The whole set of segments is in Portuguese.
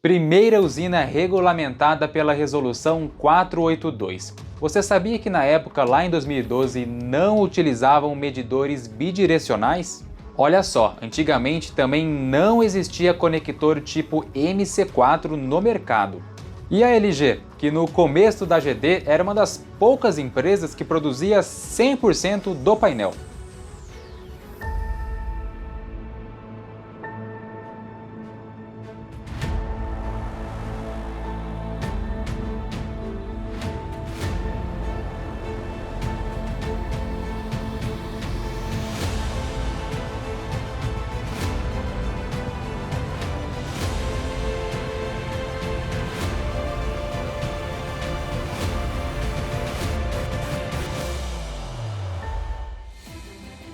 Primeira usina regulamentada pela Resolução 482. Você sabia que na época, lá em 2012, não utilizavam medidores bidirecionais? Olha só, antigamente também não existia conector tipo MC4 no mercado. E a LG, que no começo da GD era uma das poucas empresas que produzia 100% do painel.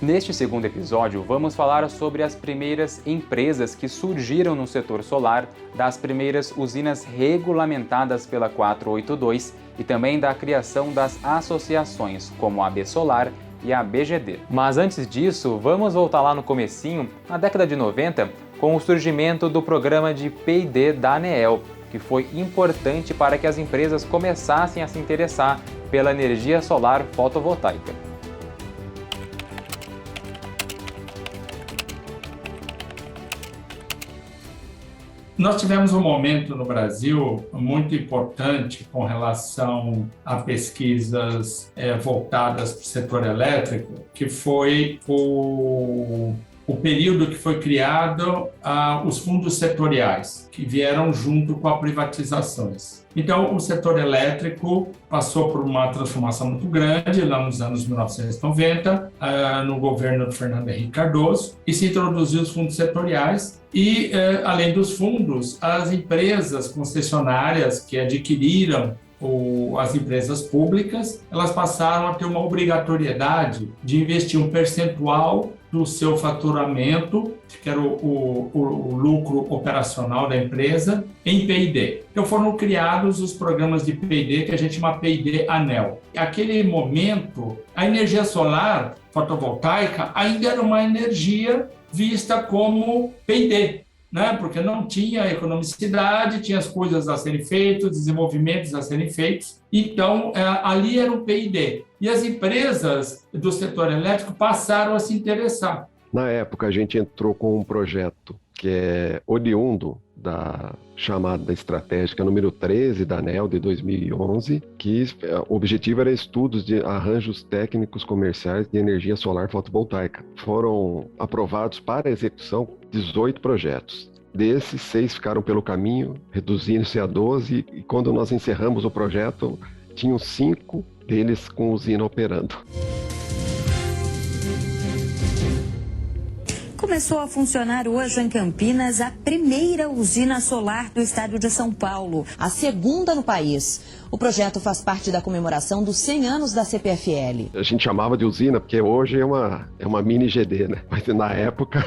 Neste segundo episódio, vamos falar sobre as primeiras empresas que surgiram no setor solar, das primeiras usinas regulamentadas pela 482 e também da criação das associações, como a ABSolar e a BGD. Mas antes disso, vamos voltar lá no comecinho, na década de 90, com o surgimento do programa de P&D da ANEEL, que foi importante para que as empresas começassem a se interessar pela energia solar fotovoltaica. Nós tivemos um momento no Brasil muito importante com relação a pesquisas voltadas para o setor elétrico, que foi o período que foi criado os fundos setoriais, que vieram junto com as privatizações. Então, o setor elétrico passou por uma transformação muito grande lá nos anos 1990, no governo do Fernando Henrique Cardoso, e se introduziu os fundos setoriais. E, além dos fundos, as empresas concessionárias que adquiriram as empresas públicas, elas passaram a ter uma obrigatoriedade de investir um percentual do seu faturamento, que era o lucro operacional da empresa, em P&D. Então foram criados os programas de P&D, que a gente chama P&D ANEEL. Naquele momento, a energia solar fotovoltaica ainda era uma energia vista como P&D, né? Porque não tinha economicidade, tinha as coisas a serem feitas, desenvolvimentos a serem feitos. Então, ali era o P&D. E as empresas do setor elétrico passaram a se interessar. Na época, a gente entrou com um projeto que é oriundo da chamada estratégica número 13 da ANEEL de 2011, que o objetivo era estudos de arranjos técnicos comerciais de energia solar fotovoltaica. Foram aprovados para execução 18 projetos. Desses, 6 ficaram pelo caminho, reduzindo-se a 12, e quando nós encerramos o projeto, tinham 5 deles com usina operando. Começou a funcionar hoje em Campinas a primeira usina solar do estado de São Paulo, a segunda no país. O projeto faz parte da comemoração dos 100 anos da CPFL. A gente chamava de usina porque hoje é uma mini GD, né? Mas na época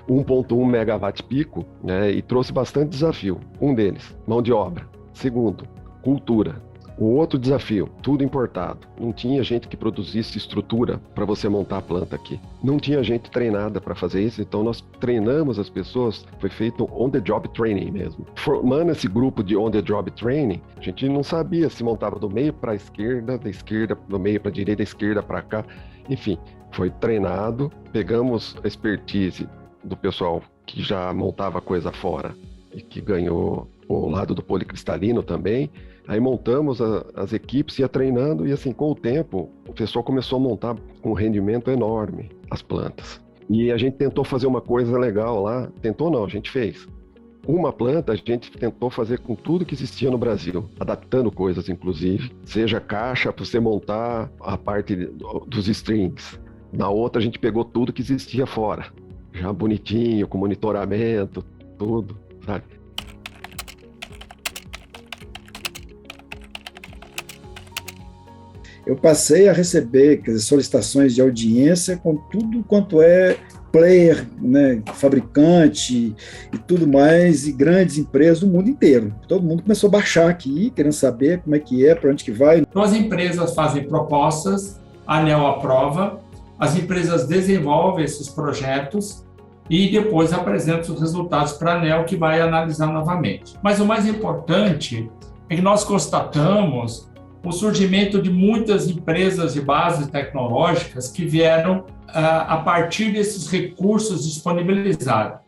1,1 megawatt pico, né? E trouxe bastante desafio. Um deles, mão de obra. Segundo, cultura. O outro desafio, tudo importado. Não tinha gente que produzisse estrutura para você montar a planta aqui. Não tinha gente treinada para fazer isso, então nós treinamos as pessoas, foi feito on-the-job training mesmo. Formando esse grupo de on-the-job training, a gente não sabia se montava do meio para a esquerda, da esquerda do meio para a direita, da esquerda para cá. Enfim, foi treinado, pegamos a expertise do pessoal que já montava coisa fora e que ganhou o lado do policristalino também. Aí montamos as equipes, ia treinando e assim, com o tempo, o pessoal começou a montar com um rendimento enorme as plantas. E a gente tentou fazer uma coisa legal lá, tentou não, a gente fez. Uma planta a gente tentou fazer com tudo que existia no Brasil, adaptando coisas inclusive, seja caixa para você montar a parte dos strings. Na outra a gente pegou tudo que existia fora, já bonitinho, com monitoramento, tudo, sabe? Eu passei a receber solicitações de audiência com tudo quanto é player, né, fabricante e tudo mais, e grandes empresas do mundo inteiro. Todo mundo começou a baixar aqui, querendo saber como é que é, para onde que vai. Então as empresas fazem propostas, a ANEEL aprova, as empresas desenvolvem esses projetos e depois apresenta os resultados para a ANEEL, que vai analisar novamente. Mas o mais importante é que nós constatamos o surgimento de muitas empresas de bases tecnológicas que vieram a partir desses recursos disponibilizados.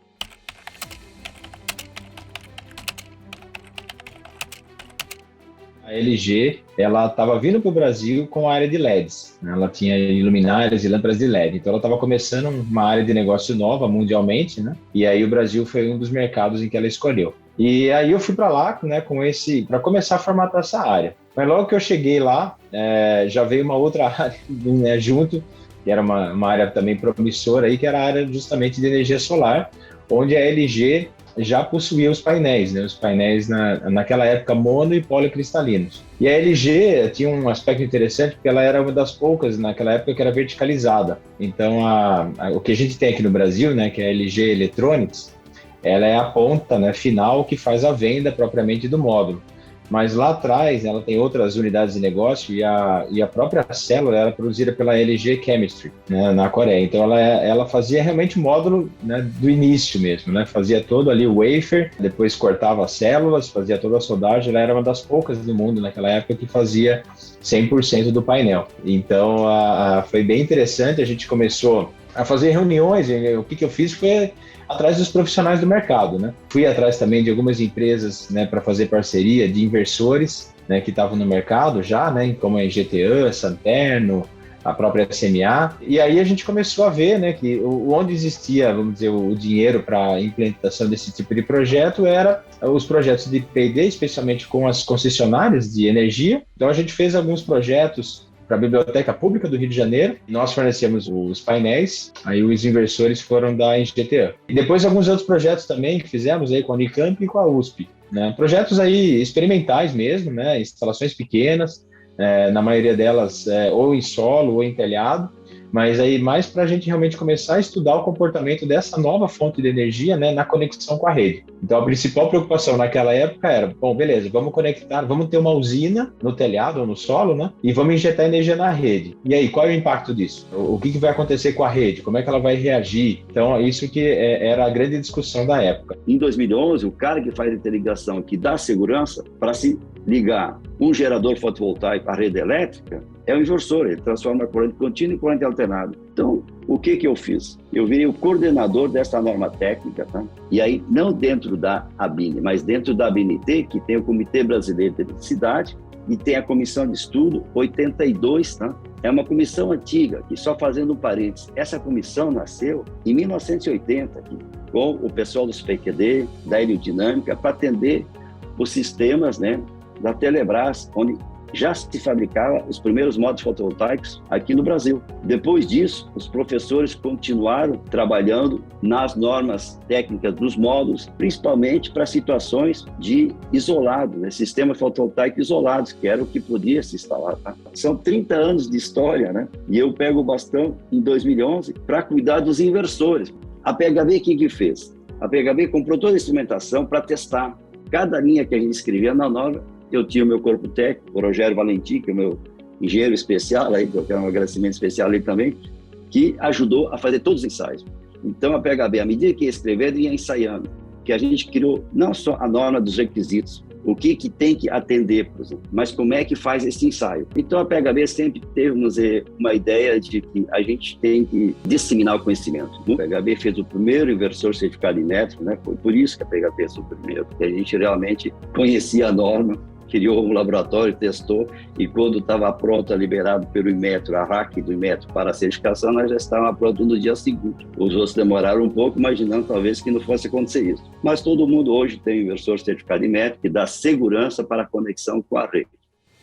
A LG, ela estava vindo para o Brasil com a área de LEDs, né? Ela tinha luminárias e lâmpadas de LED, então ela estava começando uma área de negócio nova mundialmente, né? E aí o Brasil foi um dos mercados em que ela escolheu. E aí eu fui para lá, né, para começar a formatar essa área. Mas logo que eu cheguei lá, já veio uma outra área, né, junto, que era uma área também promissora aí, que era a área justamente de energia solar, onde a LG já possuía os painéis, né? Os painéis naquela época mono e policristalinos. E a LG tinha um aspecto interessante porque ela era uma das poucas naquela época que era verticalizada. Então o que a gente tem aqui no Brasil, né, que é a LG Electronics, ela é a ponta, né, final que faz a venda propriamente do módulo. Mas lá atrás ela tem outras unidades de negócio e a própria célula era produzida pela LG Chemistry, né, na Coreia. Então ela fazia realmente o módulo, né, do início mesmo, né, fazia todo ali o wafer, depois cortava as células, fazia toda a soldagem. Ela era uma das poucas do mundo naquela época que fazia 100% do painel. Então foi bem interessante, a gente começou a fazer reuniões. E o que eu fiz foi atrás dos profissionais do mercado, né? Fui atrás também de algumas empresas, né, para fazer parceria de inversores, né, que estavam no mercado já, né, como a GTE, Santerno, a própria SMA. E aí a gente começou a ver, né, que onde existia, vamos dizer, o dinheiro para a implementação desse tipo de projeto era os projetos de P&D, especialmente com as concessionárias de energia. Então a gente fez alguns projetos para a Biblioteca Pública do Rio de Janeiro. Nós fornecemos os painéis, aí os inversores foram da NGTE. E depois alguns outros projetos também que fizemos aí com a Unicamp e com a USP, né? Projetos aí experimentais mesmo, né? Instalações pequenas, na maioria delas ou em solo ou em telhado, mas aí mais para a gente realmente começar a estudar o comportamento dessa nova fonte de energia, né, na conexão com a rede. Então a principal preocupação naquela época era, bom, beleza, vamos conectar, vamos ter uma usina no telhado ou no solo, né, e vamos injetar energia na rede. E aí, qual é o impacto disso? O que vai acontecer com a rede? Como é que ela vai reagir? Então isso que era a grande discussão da época. Em 2011, o cara que faz a interligação, que dá segurança para se ligar um gerador fotovoltaico à rede elétrica, é o inversor, ele transforma corrente contínua em corrente alternada. Então, o que eu fiz? Eu virei o coordenador dessa norma técnica, tá? E aí, não dentro da ABINE, mas dentro da ABINIT, que tem o Comitê Brasileiro de Eletricidade e tem a Comissão de Estudo 82, tá? É uma comissão antiga, que só fazendo um parênteses, essa comissão nasceu em 1980, aqui, com o pessoal do PQD, da Heliodinâmica, para atender os sistemas, né, da Telebrás, onde já se fabricava os primeiros módulos fotovoltaicos aqui no Brasil. Depois disso, os professores continuaram trabalhando nas normas técnicas dos módulos, principalmente para situações de isolado, né? Sistemas fotovoltaicos isolados, que era o que podia se instalar. Tá? São 30 anos de história, né? E eu pego o bastão em 2011 para cuidar dos inversores. A PHB, o que fez? A PHB comprou toda a instrumentação para testar. Cada linha que a gente escrevia na norma, eu tinha o meu corpo técnico, o Rogério Valentim, que é o meu engenheiro especial, aí, eu quero um agradecimento especial ali também, que ajudou a fazer todos os ensaios. Então, a PHB, à medida que ia escrevendo, ia ensaiando, que a gente criou não só a norma dos requisitos, o que tem que atender, por exemplo, mas como é que faz esse ensaio. Então, a PHB sempre teve, vamos dizer, uma ideia de que a gente tem que disseminar o conhecimento. A PHB fez o primeiro inversor certificado elétrico, né? Foi por isso que a PHB fez o primeiro, porque a gente realmente conhecia a norma, criou um laboratório, testou, e quando estava pronto, liberado pelo Inmetro, a RAC do Inmetro para a certificação, nós já estávamos prontos no dia seguinte. Os outros demoraram um pouco, imaginando talvez que não fosse acontecer isso. Mas todo mundo hoje tem um inversor certificado Inmetro que dá segurança para a conexão com a rede.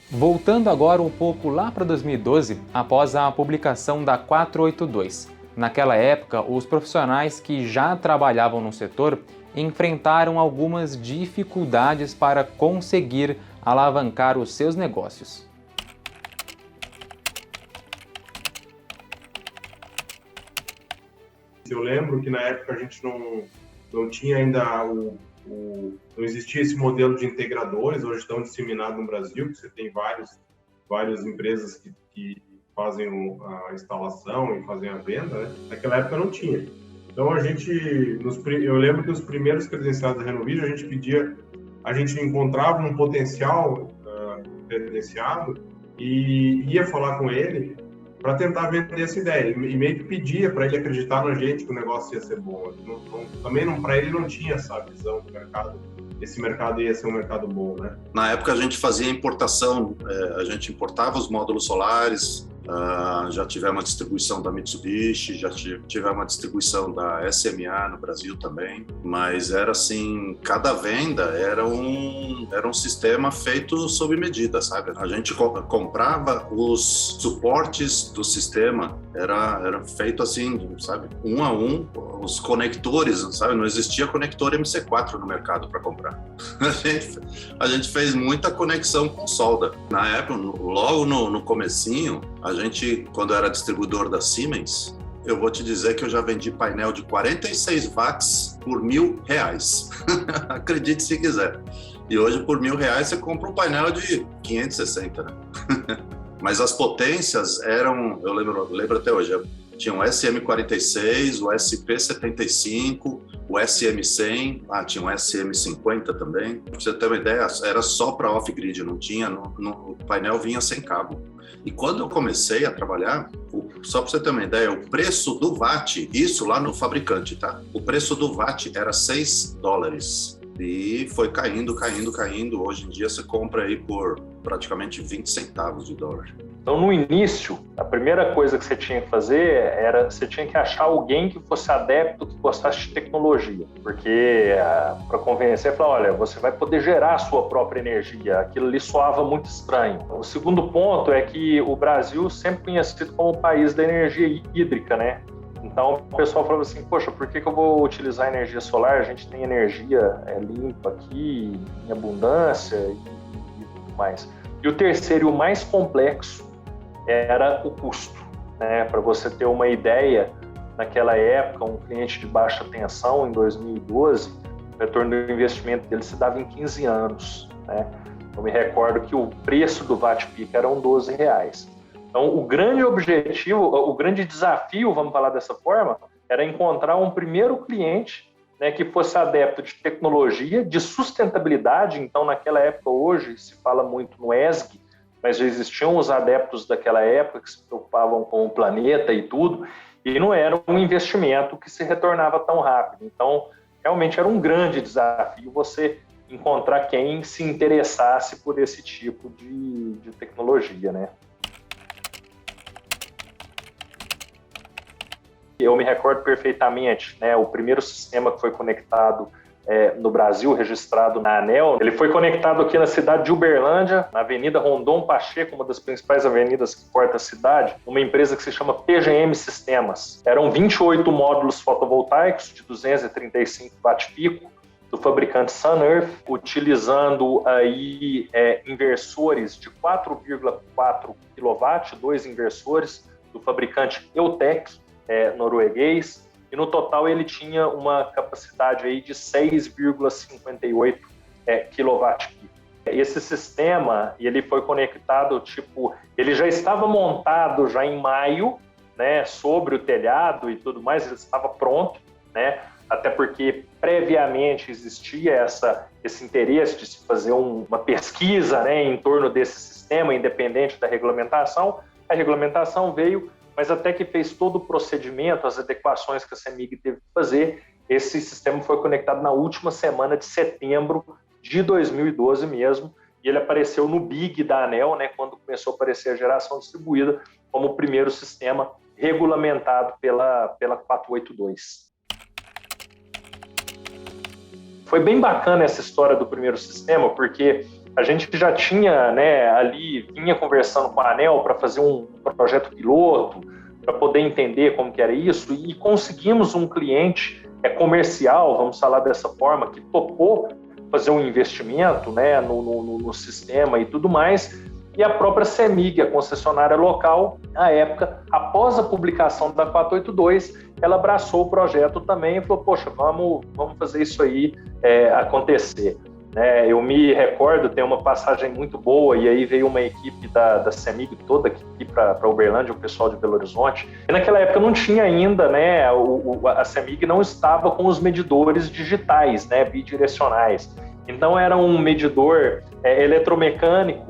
Voltando agora um pouco lá para 2012, após a publicação da 482. Naquela época, os profissionais que já trabalhavam no setor enfrentaram algumas dificuldades para conseguir alavancar os seus negócios. Eu lembro que na época a gente não tinha ainda não existia esse modelo de integradores, hoje estão disseminados no Brasil, que você tem várias empresas que fazem a instalação e fazem a venda, né? Naquela época não tinha. Então eu lembro que os primeiros credenciados da Renovídeo, a gente encontrava um potencial credenciado e ia falar com ele para tentar vender essa ideia, e meio que pedia para ele acreditar na gente que o negócio ia ser bom. Também para ele não tinha essa visão do mercado, esse mercado ia ser um mercado bom, né? Na época a gente fazia importação, a gente importava os módulos solares, já tivemos uma distribuição da Mitsubishi, já tivemos uma distribuição da SMA no Brasil também, mas era assim, cada venda era um sistema feito sob medida, sabe? A gente comprava os suportes do sistema, era feito assim, sabe? Um a um, os conectores, sabe? Não existia conector MC4 no mercado para comprar. A gente fez muita conexão com solda. Na época, logo no comecinho, a gente, quando era distribuidor da Siemens, eu vou te dizer que eu já vendi painel de 46 watts por R$1.000. Acredite se quiser. E hoje, por R$1.000, você compra um painel de 560, né? Mas as potências eram, eu lembro até hoje, tinha o SM46, o SP75, o SM100, tinha o SM50 também. Pra você ter uma ideia, era só para off-grid, não tinha, o painel vinha sem cabo. E quando eu comecei a trabalhar, só para você ter uma ideia, o preço do watt, isso lá no fabricante, tá? O preço do watt era $6. E foi caindo. Hoje em dia você compra aí por praticamente 20 centavos de dólar. Então, no início, a primeira coisa que você tinha que fazer era você tinha que achar alguém que fosse adepto, que gostasse de tecnologia. Porque para convencer, falar, olha, você vai poder gerar a sua própria energia. Aquilo ali soava muito estranho. O segundo ponto é que o Brasil sempre conhecido como o país da energia hídrica, né? Então, o pessoal falava assim, poxa, por que eu vou utilizar energia solar? A gente tem energia limpa aqui, em abundância e tudo mais. E o terceiro e o mais complexo era o custo, né? Para você ter uma ideia, naquela época, um cliente de baixa tensão, em 2012, o retorno do investimento dele se dava em 15 anos, né? Eu me recordo que o preço do watt-peak eram R$12. Então, o grande objetivo, o grande desafio, vamos falar dessa forma, era encontrar um primeiro cliente, né, que fosse adepto de tecnologia, de sustentabilidade. Então, naquela época, hoje, se fala muito no ESG, mas já existiam os adeptos daquela época que se preocupavam com o planeta e tudo, e não era um investimento que se retornava tão rápido. Então, realmente era um grande desafio você encontrar quem se interessasse por esse tipo de tecnologia, né? Eu me recordo perfeitamente, né, o primeiro sistema que foi conectado no Brasil, registrado na ANEEL, ele foi conectado aqui na cidade de Uberlândia, na Avenida Rondon Pacheco, uma das principais avenidas que corta a cidade, uma empresa que se chama PGM Sistemas. Eram 28 módulos fotovoltaicos de 235 watt-pico, do fabricante Sun Earth, utilizando aí inversores de 4,4 kW, 2 inversores do fabricante Eutec, norueguês, e no total ele tinha uma capacidade aí de 6,58 kW. Esse sistema, ele foi conectado, ele já estava montado já em maio, né, sobre o telhado e tudo mais, ele estava pronto, né, até porque previamente existia esse interesse de se fazer uma pesquisa, né, em torno desse sistema, independente da regulamentação. A regulamentação veio, mas até que fez todo o procedimento, as adequações que a CEMIG teve que fazer, esse sistema foi conectado na última semana de setembro de 2012 mesmo, e ele apareceu no BIG da ANEEL, né, quando começou a aparecer a geração distribuída, como o primeiro sistema regulamentado pela 482. Foi bem bacana essa história do primeiro sistema, porque a gente já tinha, né, vinha conversando com a ANEEL para fazer um projeto piloto, para poder entender como que era isso, e conseguimos um cliente comercial, vamos falar dessa forma, que topou fazer um investimento, né, no sistema e tudo mais, e a própria CEMIG, a concessionária local, à época, após a publicação da 482, ela abraçou o projeto também e falou, poxa, vamos fazer isso aí acontecer. Eu me recordo, tem uma passagem muito boa, e aí veio uma equipe da CEMIG toda aqui para Uberlândia, o pessoal de Belo Horizonte, e naquela época não tinha ainda, a CEMIG não estava com os medidores digitais, bidirecionais. Então era um medidor eletromecânico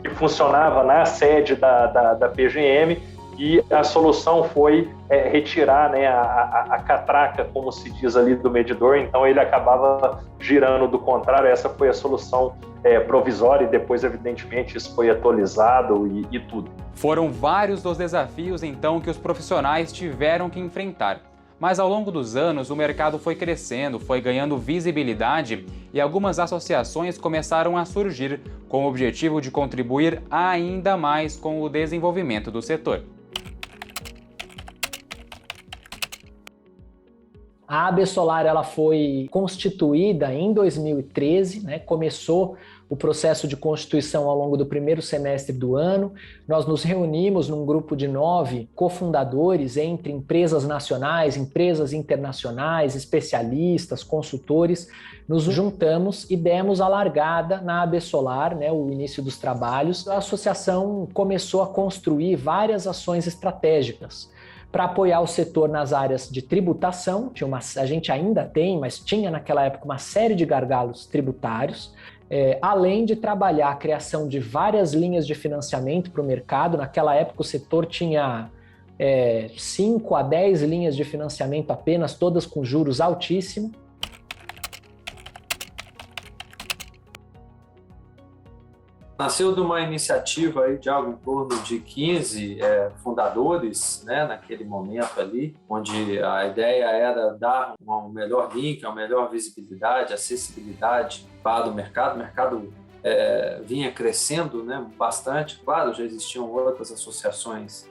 que funcionava na sede da PGM, e a solução foi retirar a catraca, como se diz ali, do medidor, então ele acabava girando do contrário. Essa foi a solução provisória, e depois, evidentemente, isso foi atualizado e tudo. Foram vários os desafios, então, que os profissionais tiveram que enfrentar. Mas ao longo dos anos, o mercado foi crescendo, foi ganhando visibilidade e algumas associações começaram a surgir com o objetivo de contribuir ainda mais com o desenvolvimento do setor. A AB Solar ela foi constituída em 2013, começou o processo de constituição ao longo do primeiro semestre do ano. Nós nos reunimos num grupo de 9 cofundadores entre empresas nacionais, empresas internacionais, especialistas, consultores. Nos juntamos e demos a largada na AB Solar, o início dos trabalhos. A associação começou a construir várias ações estratégicas para apoiar o setor nas áreas de tributação. A gente ainda tem, mas tinha naquela época uma série de gargalos tributários, além de trabalhar a criação de várias linhas de financiamento para o mercado. Naquela época o setor tinha 5 a 10 linhas de financiamento apenas, todas com juros altíssimos. Nasceu de uma iniciativa aí de algo em torno de 15 fundadores, naquele momento ali, onde a ideia era dar um melhor link, uma melhor visibilidade, acessibilidade para o mercado. O mercado vinha crescendo, bastante. Claro, já existiam outras associações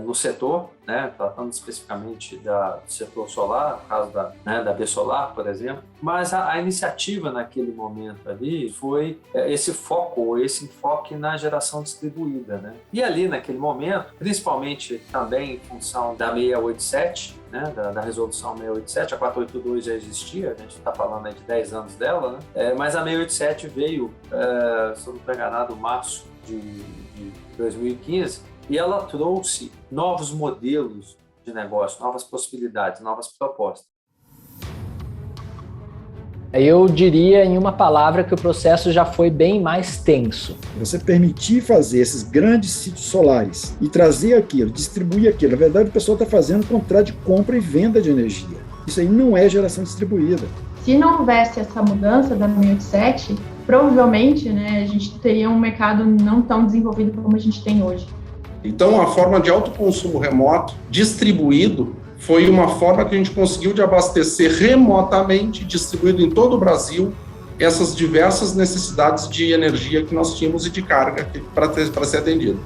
no setor, tratando especificamente do setor solar, no caso da AB Solar, por exemplo. Mas a iniciativa naquele momento ali foi esse enfoque na geração distribuída. E ali naquele momento, principalmente também em função da 687, da resolução 687, a 482 já existia, a gente está falando aí de 10 anos dela, mas a 687 veio, se eu não estou enganado, em março de 2015, e ela trouxe novos modelos de negócio, novas possibilidades, novas propostas. Eu diria em uma palavra que o processo já foi bem mais tenso. Você permitir fazer esses grandes sítios solares e trazer aquilo, distribuir aquilo. Na verdade, o pessoal está fazendo contrato de compra e venda de energia. Isso aí não é geração distribuída. Se não houvesse essa mudança da 687, provavelmente a gente teria um mercado não tão desenvolvido como a gente tem hoje. Então, a forma de autoconsumo remoto distribuído foi uma forma que a gente conseguiu de abastecer remotamente, distribuído em todo o Brasil, essas diversas necessidades de energia que nós tínhamos e de carga para ser atendido.